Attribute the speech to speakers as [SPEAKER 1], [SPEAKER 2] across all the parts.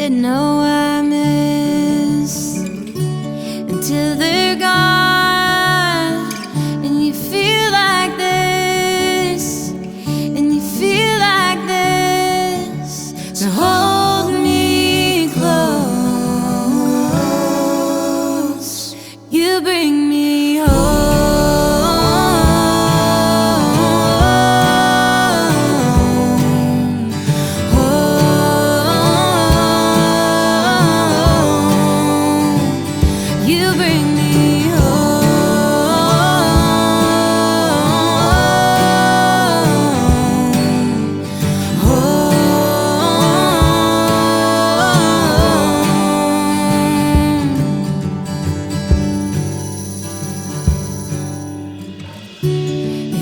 [SPEAKER 1] didn't know I miss until they're gone. And you feel like this, and you feel like this. So hold me close. You bring me home.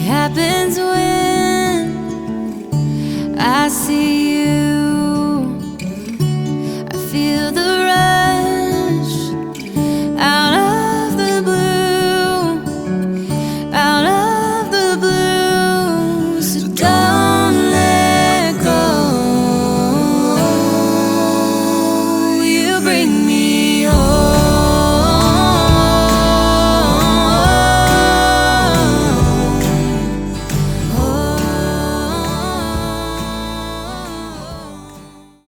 [SPEAKER 1] Happens when